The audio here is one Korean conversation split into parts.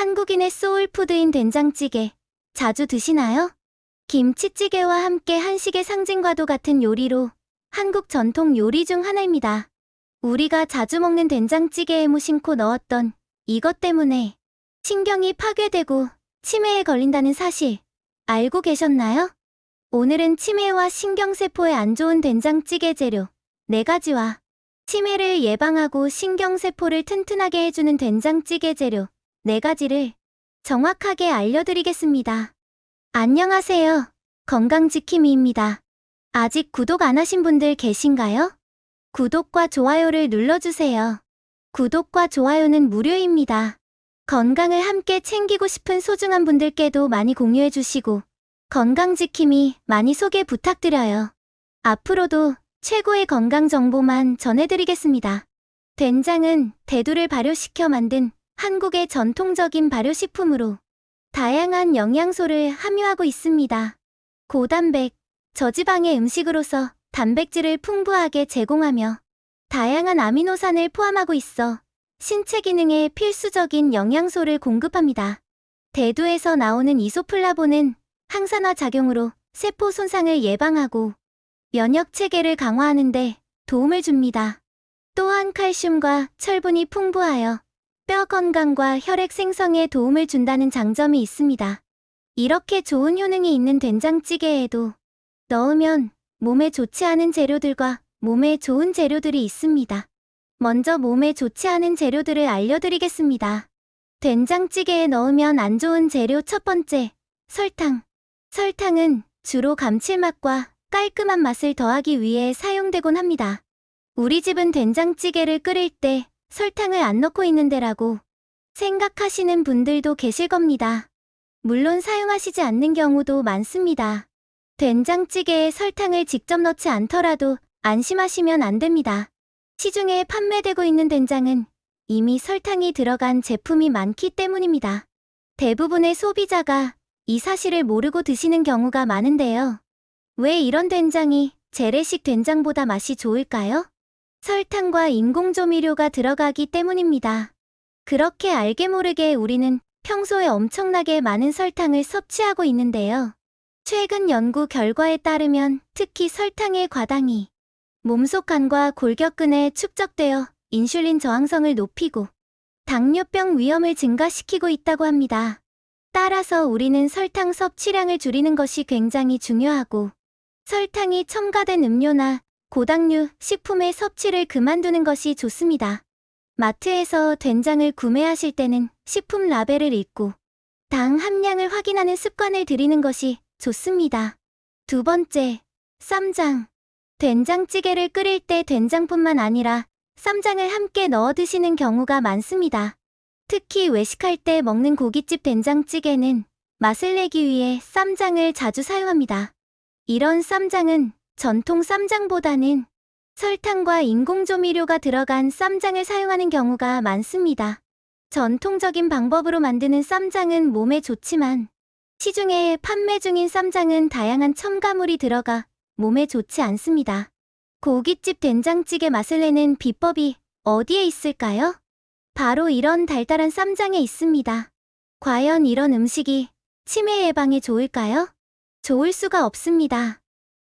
한국인의 소울푸드인 된장찌개, 자주 드시나요? 김치찌개와 함께 한식의 상징과도 같은 요리로 한국 전통 요리 중 하나입니다. 우리가 자주 먹는 된장찌개에 무심코 넣었던 이것 때문에 신경이 파괴되고 치매에 걸린다는 사실 알고 계셨나요? 오늘은 치매와 신경세포에 안 좋은 된장찌개 재료 4가지와 치매를 예방하고 신경세포를 튼튼하게 해주는 된장찌개 재료 4가지를 정확하게 알려드리겠습니다. 안녕하세요. 건강지킴이입니다. 아직 구독 안 하신 분들 계신가요? 구독과 좋아요를 눌러주세요. 구독과 좋아요는 무료입니다. 건강을 함께 챙기고 싶은 소중한 분들께도 많이 공유해주시고 건강지킴이 많이 소개 부탁드려요. 앞으로도 최고의 건강 정보만 전해드리겠습니다. 된장은 대두를 발효시켜 만든 한국의 전통적인 발효식품으로 다양한 영양소를 함유하고 있습니다. 고단백, 저지방의 음식으로서 단백질을 풍부하게 제공하며 다양한 아미노산을 포함하고 있어 신체 기능에 필수적인 영양소를 공급합니다. 대두에서 나오는 이소플라본은 항산화 작용으로 세포 손상을 예방하고 면역 체계를 강화하는 데 도움을 줍니다. 또한 칼슘과 철분이 풍부하여 뼈 건강과 혈액 생성에 도움을 준다는 장점이 있습니다. 이렇게 좋은 효능이 있는 된장찌개에도 넣으면 몸에 좋지 않은 재료들과 몸에 좋은 재료들이 있습니다. 먼저 몸에 좋지 않은 재료들을 알려드리겠습니다. 된장찌개에 넣으면 안 좋은 재료 첫 번째, 설탕. 설탕은 주로 감칠맛과 깔끔한 맛을 더하기 위해 사용되곤 합니다. 우리 집은 된장찌개를 끓일 때 설탕을 안 넣고 있는데라고 생각하시는 분들도 계실 겁니다. 물론 사용하시지 않는 경우도 많습니다. 된장찌개에 설탕을 직접 넣지 않더라도 안심하시면 안 됩니다. 시중에 판매되고 있는 된장은 이미 설탕이 들어간 제품이 많기 때문입니다. 대부분의 소비자가 이 사실을 모르고 드시는 경우가 많은데요. 왜 이런 된장이 재래식 된장보다 맛이 좋을까요? 설탕과 인공조미료가 들어가기 때문입니다. 그렇게 알게 모르게 우리는 평소에 엄청나게 많은 설탕을 섭취하고 있는데요. 최근 연구 결과에 따르면 특히 설탕의 과당이 몸속 간과 골격근에 축적되어 인슐린 저항성을 높이고 당뇨병 위험을 증가시키고 있다고 합니다. 따라서 우리는 설탕 섭취량을 줄이는 것이 굉장히 중요하고 설탕이 첨가된 음료나 고당류 식품의 섭취를 그만두는 것이 좋습니다. 마트에서 된장을 구매하실 때는 식품 라벨을 읽고 당 함량을 확인하는 습관을 들이는 것이 좋습니다. 두 번째, 쌈장. 된장찌개를 끓일 때 된장뿐만 아니라 쌈장을 함께 넣어 드시는 경우가 많습니다. 특히 외식할 때 먹는 고깃집 된장찌개는 맛을 내기 위해 쌈장을 자주 사용합니다. 이런 쌈장은 전통 쌈장보다는 설탕과 인공조미료가 들어간 쌈장을 사용하는 경우가 많습니다. 전통적인 방법으로 만드는 쌈장은 몸에 좋지만 시중에 판매 중인 쌈장은 다양한 첨가물이 들어가 몸에 좋지 않습니다. 고깃집 된장찌개 맛을 내는 비법이 어디에 있을까요? 바로 이런 달달한 쌈장에 있습니다. 과연 이런 음식이 치매 예방에 좋을까요? 좋을 수가 없습니다.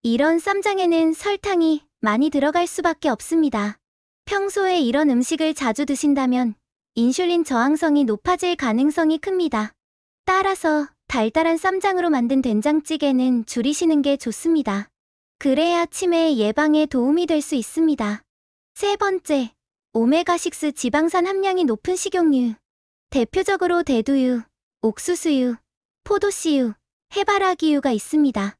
이런 쌈장에는 설탕이 많이 들어갈 수밖에 없습니다. 평소에 이런 음식을 자주 드신다면 인슐린 저항성이 높아질 가능성이 큽니다. 따라서 달달한 쌈장으로 만든 된장찌개는 줄이시는 게 좋습니다. 그래야 치매 예방에 도움이 될 수 있습니다. 세 번째, 오메가6 지방산 함량이 높은 식용유. 대표적으로 대두유, 옥수수유, 포도씨유, 해바라기유가 있습니다.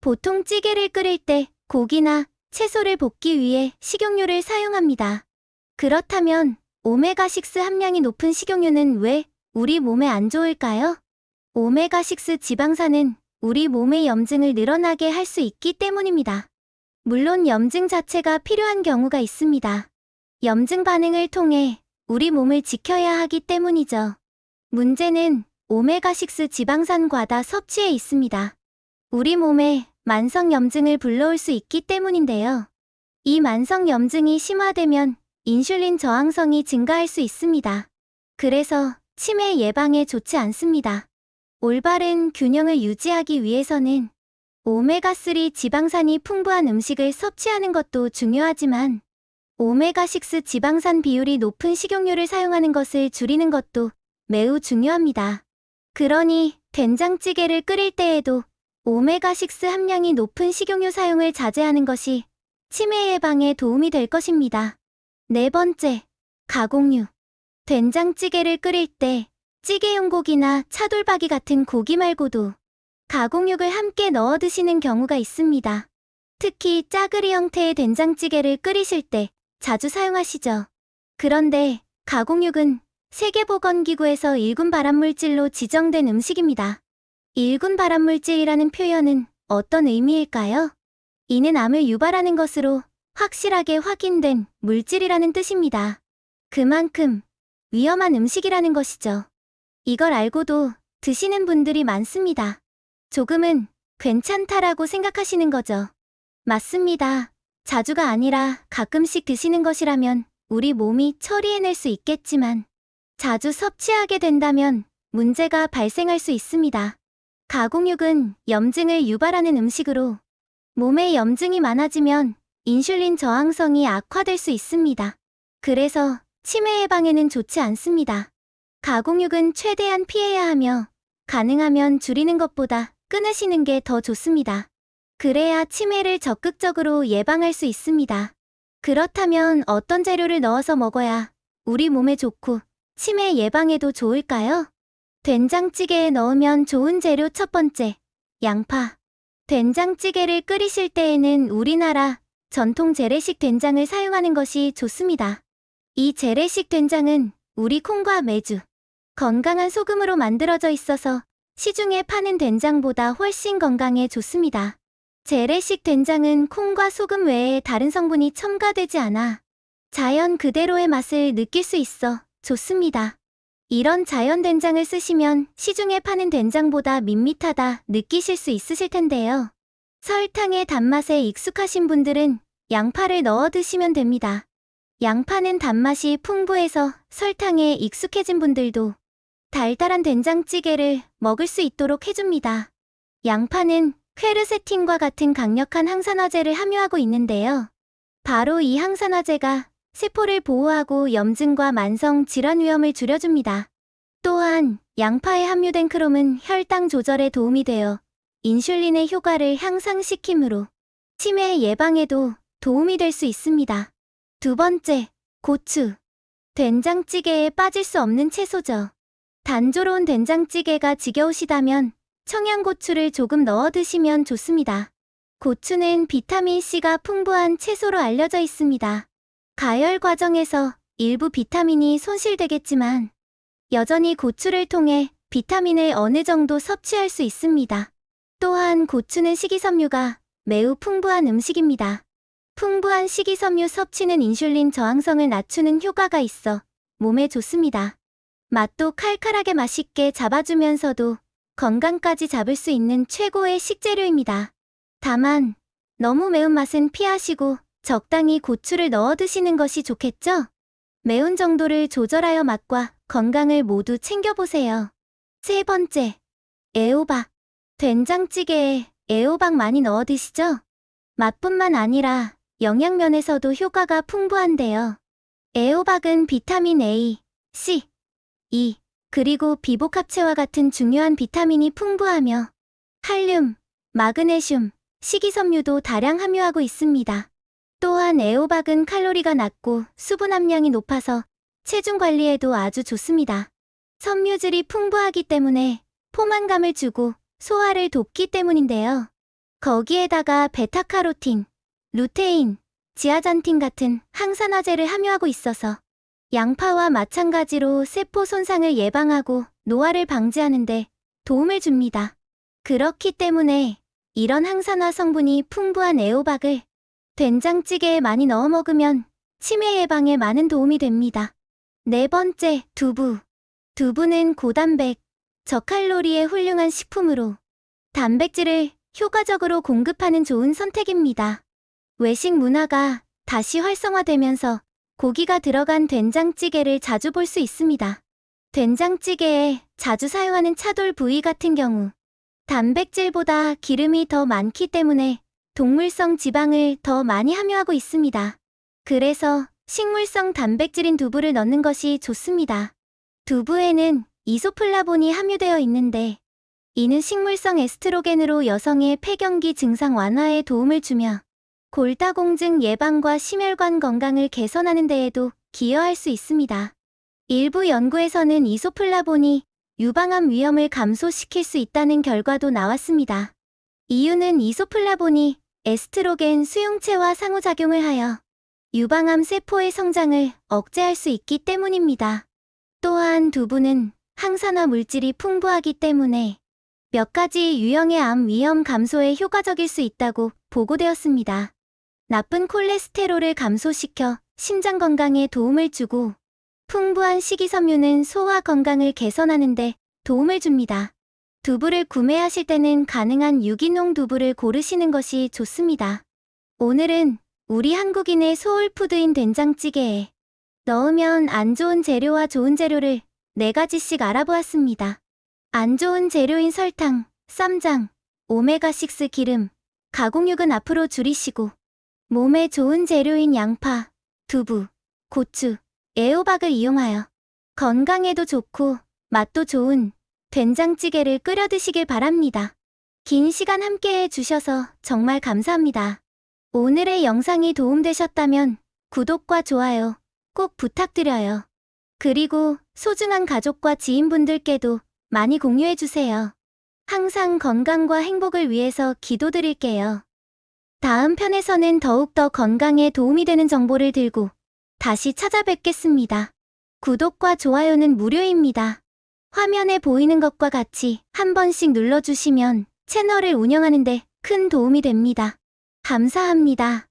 보통 찌개를 끓일 때 고기나 채소를 볶기 위해 식용유를 사용합니다. 그렇다면 오메가6 함량이 높은 식용유는 왜 우리 몸에 안 좋을까요? 오메가6 지방산은 우리 몸의 염증을 늘어나게 할 수 있기 때문입니다. 물론 염증 자체가 필요한 경우가 있습니다. 염증 반응을 통해 우리 몸을 지켜야 하기 때문이죠. 문제는 오메가6 지방산 과다 섭취에 있습니다. 우리 몸에 만성 염증을 불러올 수 있기 때문인데요. 이 만성 염증이 심화되면 인슐린 저항성이 증가할 수 있습니다. 그래서 치매 예방에 좋지 않습니다. 올바른 균형을 유지하기 위해서는 오메가3 지방산이 풍부한 음식을 섭취하는 것도 중요하지만 오메가6 지방산 비율이 높은 식용유를 사용하는 것을 줄이는 것도 매우 중요합니다. 그러니 된장찌개를 끓일 때에도 오메가6 함량이 높은 식용유 사용을 자제하는 것이 치매 예방에 도움이 될 것입니다. 네 번째, 가공육. 된장찌개를 끓일 때 찌개용 고기나 차돌박이 같은 고기 말고도 가공육을 함께 넣어 드시는 경우가 있습니다. 특히 짜그리 형태의 된장찌개를 끓이실 때 자주 사용하시죠. 그런데 가공육은 세계보건기구에서 1군 발암물질로 지정된 음식입니다. 1군 발암물질이라는 표현은 어떤 의미일까요? 이는 암을 유발하는 것으로 확실하게 확인된 물질이라는 뜻입니다. 그만큼 위험한 음식이라는 것이죠. 이걸 알고도 드시는 분들이 많습니다. 조금은 괜찮다라고 생각하시는 거죠. 맞습니다. 자주가 아니라 가끔씩 드시는 것이라면 우리 몸이 처리해낼 수 있겠지만 자주 섭취하게 된다면 문제가 발생할 수 있습니다. 가공육은 염증을 유발하는 음식으로 몸에 염증이 많아지면 인슐린 저항성이 악화될 수 있습니다. 그래서 치매 예방에는 좋지 않습니다. 가공육은 최대한 피해야 하며 가능하면 줄이는 것보다 끊으시는 게 더 좋습니다. 그래야 치매를 적극적으로 예방할 수 있습니다. 그렇다면 어떤 재료를 넣어서 먹어야 우리 몸에 좋고 치매 예방에도 좋을까요? 된장찌개에 넣으면 좋은 재료 첫 번째, 양파. 된장찌개를 끓이실 때에는 우리나라 전통 재래식 된장을 사용하는 것이 좋습니다. 이 재래식 된장은 우리 콩과 메주, 건강한 소금으로 만들어져 있어서 시중에 파는 된장보다 훨씬 건강에 좋습니다. 재래식 된장은 콩과 소금 외에 다른 성분이 첨가되지 않아 자연 그대로의 맛을 느낄 수 있어 좋습니다. 이런 자연 된장을 쓰시면 시중에 파는 된장보다 밋밋하다 느끼실 수 있으실 텐데요. 설탕의 단맛에 익숙하신 분들은 양파를 넣어 드시면 됩니다. 양파는 단맛이 풍부해서 설탕에 익숙해진 분들도 달달한 된장찌개를 먹을 수 있도록 해줍니다. 양파는 퀘르세틴과 같은 강력한 항산화제를 함유하고 있는데요. 바로 이 항산화제가 세포를 보호하고 염증과 만성 질환 위험을 줄여줍니다. 또한 양파에 함유된 크롬은 혈당 조절에 도움이 되어 인슐린의 효과를 향상시키므로 치매 예방에도 도움이 될 수 있습니다. 두 번째, 고추. 된장찌개에 빠질 수 없는 채소죠. 단조로운 된장찌개가 지겨우시다면 청양고추를 조금 넣어 드시면 좋습니다. 고추는 비타민C가 풍부한 채소로 알려져 있습니다. 가열 과정에서 일부 비타민이 손실되겠지만 여전히 고추를 통해 비타민을 어느 정도 섭취할 수 있습니다. 또한 고추는 식이섬유가 매우 풍부한 음식입니다. 풍부한 식이섬유 섭취는 인슐린 저항성을 낮추는 효과가 있어 몸에 좋습니다. 맛도 칼칼하게 맛있게 잡아주면서도 건강까지 잡을 수 있는 최고의 식재료입니다. 다만 너무 매운맛은 피하시고 적당히 고추를 넣어 드시는 것이 좋겠죠? 매운 정도를 조절하여 맛과 건강을 모두 챙겨보세요. 세 번째, 애호박. 된장찌개에 애호박 많이 넣어 드시죠? 맛뿐만 아니라 영양면에서도 효과가 풍부한데요. 애호박은 비타민 A, C, E, 그리고 비복합체와 같은 중요한 비타민이 풍부하며 칼륨, 마그네슘, 식이섬유도 다량 함유하고 있습니다. 또한 애호박은 칼로리가 낮고 수분 함량이 높아서 체중 관리에도 아주 좋습니다. 섬유질이 풍부하기 때문에 포만감을 주고 소화를 돕기 때문인데요. 거기에다가 베타카로틴, 루테인, 지아잔틴 같은 항산화제를 함유하고 있어서 양파와 마찬가지로 세포 손상을 예방하고 노화를 방지하는 데 도움을 줍니다. 그렇기 때문에 이런 항산화 성분이 풍부한 애호박을 된장찌개에 많이 넣어 먹으면 치매 예방에 많은 도움이 됩니다. 네 번째, 두부. 두부는 고단백, 저칼로리의 훌륭한 식품으로 단백질을 효과적으로 공급하는 좋은 선택입니다. 외식 문화가 다시 활성화되면서 고기가 들어간 된장찌개를 자주 볼 수 있습니다. 된장찌개에 자주 사용하는 차돌 부위 같은 경우 단백질보다 기름이 더 많기 때문에 동물성 지방을 더 많이 함유하고 있습니다. 그래서 식물성 단백질인 두부를 넣는 것이 좋습니다. 두부에는 이소플라본이 함유되어 있는데 이는 식물성 에스트로겐으로 여성의 폐경기 증상 완화에 도움을 주며 골다공증 예방과 심혈관 건강을 개선하는 데에도 기여할 수 있습니다. 일부 연구에서는 이소플라본이 유방암 위험을 감소시킬 수 있다는 결과도 나왔습니다. 이유는 이소플라본이 에스트로겐 수용체와 상호작용을 하여 유방암 세포의 성장을 억제할 수 있기 때문입니다. 또한 두부는 항산화 물질이 풍부하기 때문에 몇 가지 유형의 암 위험 감소에 효과적일 수 있다고 보고되었습니다. 나쁜 콜레스테롤을 감소시켜 심장 건강에 도움을 주고 풍부한 식이섬유는 소화 건강을 개선하는 데 도움을 줍니다. 두부를 구매하실 때는 가능한 유기농 두부를 고르시는 것이 좋습니다. 오늘은 우리 한국인의 소울푸드인 된장찌개에 넣으면 안 좋은 재료와 좋은 재료를 4가지씩 알아보았습니다. 안 좋은 재료인 설탕, 쌈장, 오메가6 기름, 가공육은 앞으로 줄이시고 몸에 좋은 재료인 양파, 두부, 고추, 애호박을 이용하여 건강에도 좋고 맛도 좋은 된장찌개를 끓여 드시길 바랍니다. 긴 시간 함께 해주셔서 정말 감사합니다. 오늘의 영상이 도움되셨다면 구독과 좋아요 꼭 부탁드려요. 그리고 소중한 가족과 지인분들께도 많이 공유해주세요. 항상 건강과 행복을 위해서 기도드릴게요. 다음 편에서는 더욱더 건강에 도움이 되는 정보를 들고 다시 찾아뵙겠습니다. 구독과 좋아요는 무료입니다. 화면에 보이는 것과 같이 한 번씩 눌러주시면 채널을 운영하는 데 큰 도움이 됩니다. 감사합니다.